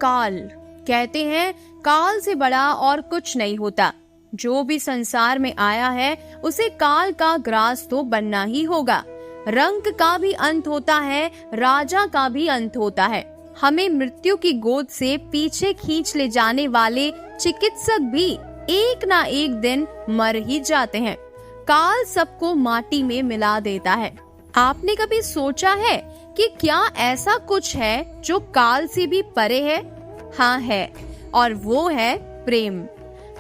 काल। कहते हैं काल से बड़ा और कुछ नहीं होता। जो भी संसार में आया है उसे काल का ग्रास तो बनना ही होगा। रंग का भी अंत होता है, राजा का भी अंत होता है। हमें मृत्यु की गोद से पीछे खींच ले जाने वाले चिकित्सक भी एक ना एक दिन मर ही जाते हैं। काल सबको माटी में मिला देता है। आपने कभी सोचा है कि क्या ऐसा कुछ है जो काल से भी परे है? हाँ है, और वो है प्रेम।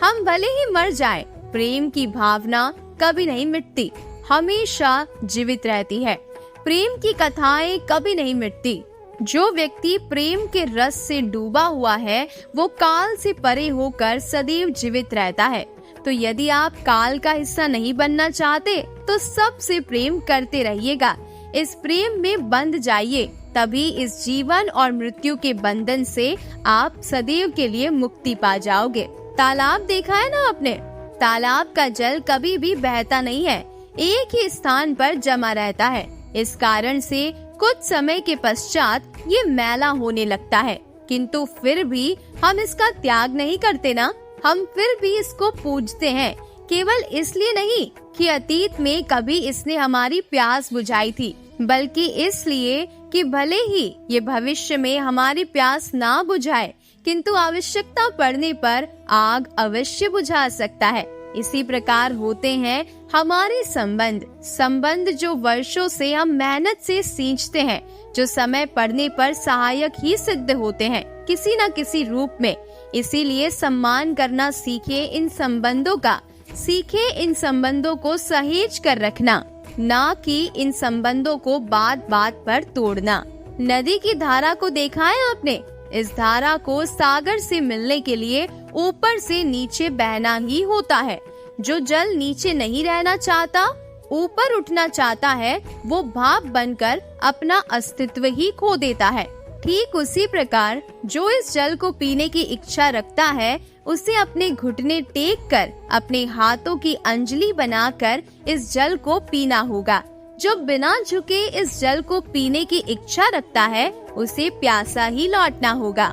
हम भले ही मर जाएं, प्रेम की भावना कभी नहीं मिटती, हमेशा जीवित रहती है। प्रेम की कथाएं कभी नहीं मिटती। जो व्यक्ति प्रेम के रस से डूबा हुआ है वो काल से परे होकर सदैव जीवित रहता है। तो यदि आप काल का हिस्सा नहीं बनना चाहते तो सबसे प्रेम करते रहिएगा। इस प्रेम में बंध जाइए, तभी इस जीवन और मृत्यु के बंधन से आप सदैव के लिए मुक्ति पा जाओगे। तालाब देखा है ना आपने? तालाब का जल कभी भी बहता नहीं है, एक ही स्थान पर जमा रहता है। इस कारण से कुछ समय के पश्चात ये मैला होने लगता है, किंतु फिर भी हम इसका त्याग नहीं करते ना। हम फिर भी इसको पूजते हैं, केवल इसलिए नहीं कि अतीत में कभी इसने हमारी प्यास बुझाई थी, बल्कि इसलिए कि भले ही ये भविष्य में हमारी प्यास ना बुझाए, किंतु आवश्यकता पड़ने पर आग अवश्य बुझा सकता है। इसी प्रकार होते हैं हमारे संबंध जो वर्षों से हम मेहनत से सींचते हैं, जो समय पड़ने पर सहायक ही सिद्ध होते हैं किसी न किसी रूप में। इसीलिए सम्मान करना सीखे इन संबंधों का, सीखे इन संबंधों को सहेज कर रखना, ना कि इन संबंधों को बात बात पर तोड़ना। नदी की धारा को देखा है आपने? इस धारा को सागर से मिलने के लिए ऊपर से नीचे बहना ही होता है। जो जल नीचे नहीं रहना चाहता, ऊपर उठना चाहता है, वो भाप बनकर अपना अस्तित्व ही खो देता है। ठीक उसी प्रकार जो इस जल को पीने की इच्छा रखता है, उसे अपने घुटने टेक कर, अपने हाथों की अंजलि बनाकर इस जल को पीना होगा। जो बिना झुके इस जल को पीने की इच्छा रखता है, उसे प्यासा ही लौटना होगा।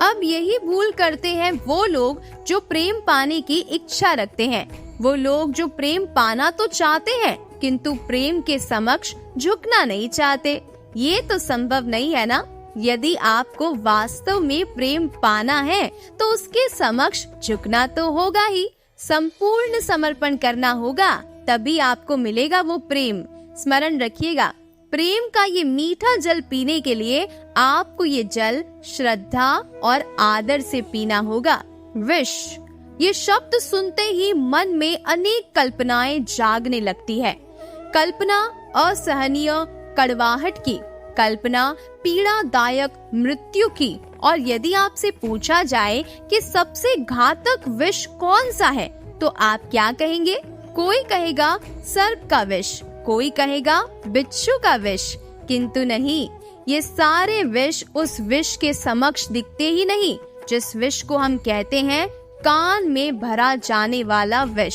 अब यही भूल करते हैं वो लोग जो प्रेम पाने की इच्छा रखते हैं। वो लोग जो प्रेम पाना तो चाहते हैं, किंतु प्रेम के समक्ष झुकना नहीं चाहते। ये तो संभव नहीं है ना। यदि आपको वास्तव में प्रेम पाना है तो उसके समक्ष झुकना तो होगा ही, संपूर्ण समर्पण करना होगा, तभी आपको मिलेगा वो प्रेम। स्मरण रखिएगा, प्रेम का ये मीठा जल पीने के लिए आपको ये जल श्रद्धा और आदर से पीना होगा। विष, ये शब्द सुनते ही मन में अनेक कल्पनाएं जागने लगती है। कल्पना असहनीय कड़वाहट की, कल्पना पीड़ादायक मृत्यु की। और यदि आपसे पूछा जाए कि सबसे घातक विष कौन सा है, तो आप क्या कहेंगे? कोई कहेगा सर्प का विष, कोई कहेगा बिच्छू का विष, किंतु नहीं, ये सारे विष उस विष के समक्ष दिखते ही नहीं जिस विष को हम कहते हैं कान में भरा जाने वाला विष।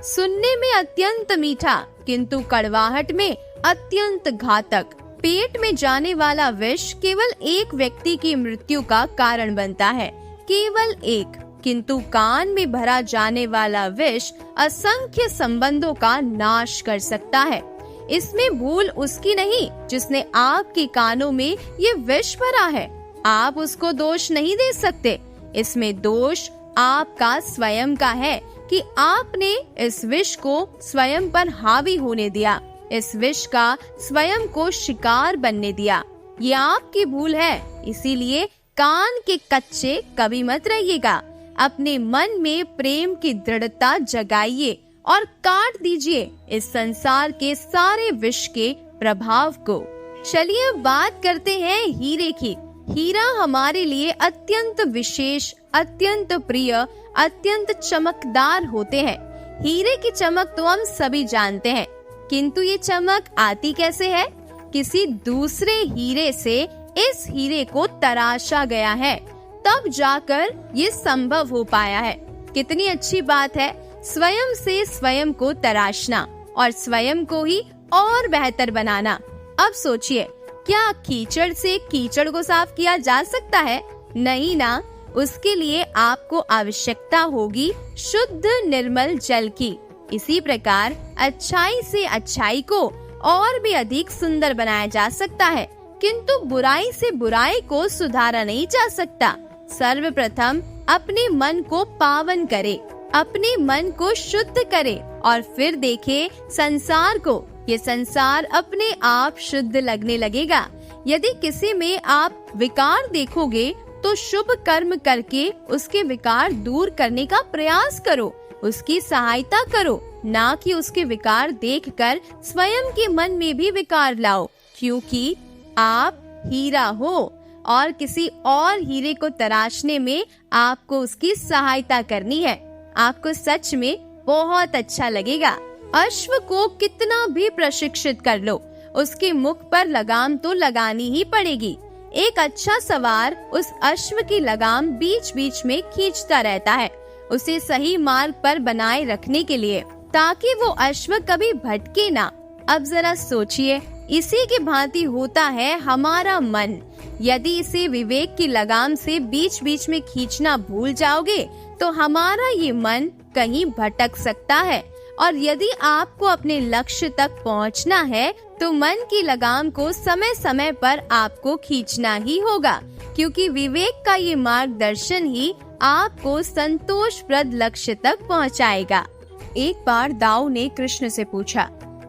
सुनने में अत्यंत मीठा, किंतु कड़वाहट में अत्यंत घातक। पेट में जाने वाला विष केवल एक व्यक्ति की मृत्यु का कारण बनता है, केवल एक, किंतु कान में भरा जाने वाला विष असंख्य संबंधों का नाश कर सकता है। इसमें भूल उसकी नहीं जिसने आपके कानों में ये विष भरा है। आप उसको दोष नहीं दे सकते। इसमें दोष आपका स्वयं का है कि आपने इस विष को स्वयं पर हावी होने दिया, इस विष का स्वयं को शिकार बनने दिया। ये आपकी भूल है। इसीलिए कान के कच्चे कभी मत रहिएगा। अपने मन में प्रेम की दृढ़ता जगाइए और काट दीजिए इस संसार के सारे विष के प्रभाव को। चलिए अब बात करते हैं हीरे की। हीरा हमारे लिए अत्यंत विशेष, अत्यंत प्रिय, अत्यंत चमकदार होते हैं। हीरे की चमक तो हम सभी जानते हैं, किंतु ये चमक आती कैसे है? किसी दूसरे हीरे से इस हीरे को तराशा गया है, तब जाकर ये संभव हो पाया है। कितनी अच्छी बात है, स्वयं से स्वयं को तराशना और स्वयं को ही और बेहतर बनाना। अब सोचिए, क्या कीचड़ से कीचड़ को साफ किया जा सकता है? नहीं ना, उसके लिए आपको आवश्यकता होगी शुद्ध निर्मल जल की। इसी प्रकार अच्छाई से अच्छाई को और भी अधिक सुंदर बनाया जा सकता है, किंतु बुराई से बुराई को सुधारा नहीं जा सकता। सर्वप्रथम अपने मन को पावन करे, अपने मन को शुद्ध करे और फिर देखे संसार को। ये संसार अपने आप शुद्ध लगने लगेगा। यदि किसी में आप विकार देखोगे तो शुभ कर्म करके उसके विकार दूर करने का प्रयास करो, उसकी सहायता करो, ना कि उसके विकार देखकर स्वयं के मन में भी विकार लाओ। क्योंकि आप हीरा हो और किसी और हीरे को तराशने में आपको उसकी सहायता करनी है। आपको सच में बहुत अच्छा लगेगा। अश्व को कितना भी प्रशिक्षित कर लो, उसके मुख पर लगाम तो लगानी ही पड़ेगी। एक अच्छा सवार उस अश्व की लगाम बीच बीच में खींचता रहता है, उसे सही मार्ग पर बनाए रखने के लिए, ताकि वो अश्व कभी भटके ना। अब जरा सोचिए, इसी की भांति होता है हमारा मन। यदि इसे विवेक की लगाम से बीच बीच में खींचना भूल जाओगे तो हमारा ये मन कहीं भटक सकता है। और यदि आपको अपने लक्ष्य तक पहुंचना है तो मन की लगाम को समय समय पर आपको खींचना ही होगा, क्योंकि विवेक का ये मार्गदर्शन ही आपको संतोषप्रद लक्ष्य तक पहुंचाएगा। एक बार दाऊ ने कृष्ण से पूछा,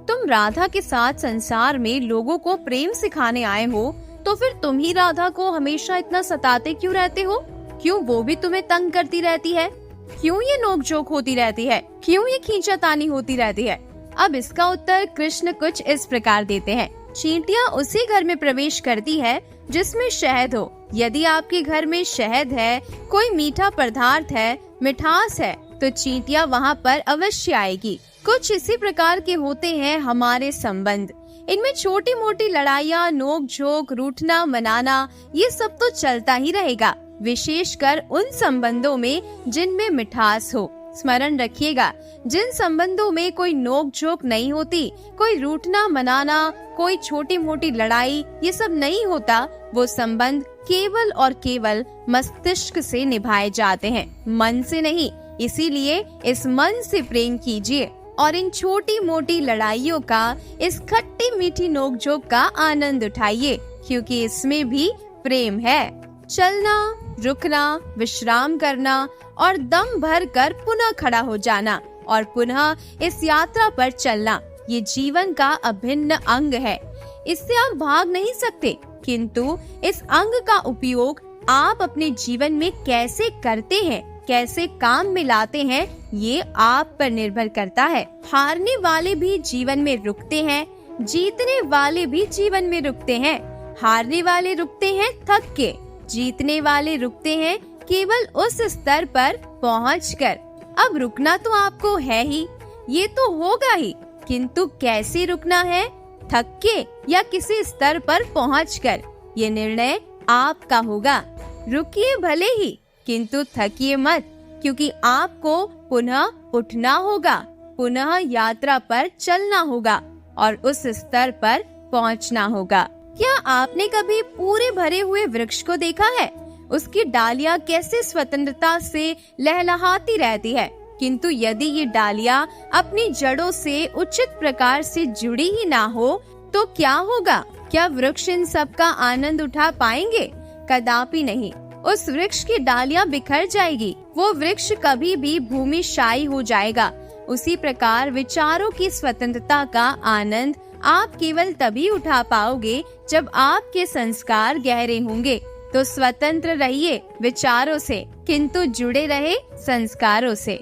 तुम राधा के साथ संसार में लोगों को प्रेम सिखाने आए हो, तो फिर तुम ही राधा को हमेशा इतना सताते क्यों रहते हो? क्यों वो भी तुम्हें तंग करती रहती है? क्यों ये नोकझोंक होती रहती है? क्यों ये खींचातानी होती रहती है? अब इसका उत्तर कृष्ण कुछ इस प्रकार देते हैं। चींटियां उसी घर में प्रवेश करती है जिसमें शहद हो। यदि आपके घर में शहद है, कोई मीठा पदार्थ है, मिठास है, तो चींटियां वहाँ पर अवश्य आएगी। कुछ इसी प्रकार के होते हैं हमारे संबंध। इनमें छोटी मोटी लड़ाइयाँ, नोक झोंक, रूठना मनाना, ये सब तो चलता ही रहेगा, विशेषकर उन संबंधों में जिनमें मिठास हो। स्मरण रखिएगा, जिन संबंधों में कोई नोक झोंक नहीं होती, कोई रूठना मनाना, कोई छोटी मोटी लड़ाई, ये सब नहीं होता, वो संबंध केवल और केवल मस्तिष्क से निभाए जाते हैं, मन से नहीं। इसीलिए इस मन से प्रेम कीजिए और इन छोटी मोटी लड़ाइयों का, इस खट्टी मीठी नोकझोंक का आनंद उठाइए, क्योंकि इसमें भी प्रेम है। चलना, रुकना, विश्राम करना और दम भर कर पुनः खड़ा हो जाना और पुनः इस यात्रा पर चलना, ये जीवन का अभिन्न अंग है। इससे आप भाग नहीं सकते, किंतु इस अंग का उपयोग आप अपने जीवन में कैसे करते हैं, कैसे काम में लाते हैं, ये आप पर निर्भर करता है। हारने वाले भी जीवन में रुकते हैं, जीतने वाले भी जीवन में रुकते हैं। हारने वाले रुकते हैं थक के, जीतने वाले रुकते हैं केवल उस स्तर पर पहुंचकर। अब रुकना तो आपको है ही, ये तो होगा ही, किंतु कैसे रुकना है, थक के या किसी स्तर पर पहुंचकर, ये निर्णय आपका होगा। रुकिए भले ही, किंतु थकिए मत, क्योंकि आपको पुनः उठना होगा, पुनः यात्रा पर चलना होगा और उस स्तर पर पहुंचना होगा। क्या आपने कभी पूरे भरे हुए वृक्ष को देखा है? उसकी डालियां कैसे स्वतंत्रता से लहलहाती रहती है, किंतु यदि ये डालियां अपनी जड़ों से उचित प्रकार से जुड़ी ही ना हो तो क्या होगा? क्या वृक्ष इन सब का आनंद उठा पाएंगे? कदापि नहीं। उस वृक्ष की डालियां बिखर जाएगी, वो वृक्ष कभी भी भूमिशायी हो जाएगा। उसी प्रकार विचारों की स्वतंत्रता का आनंद आप केवल तभी उठा पाओगे जब आपके संस्कार गहरे होंगे। तो स्वतंत्र रहिए विचारों से, किंतु जुड़े रहे संस्कारों से।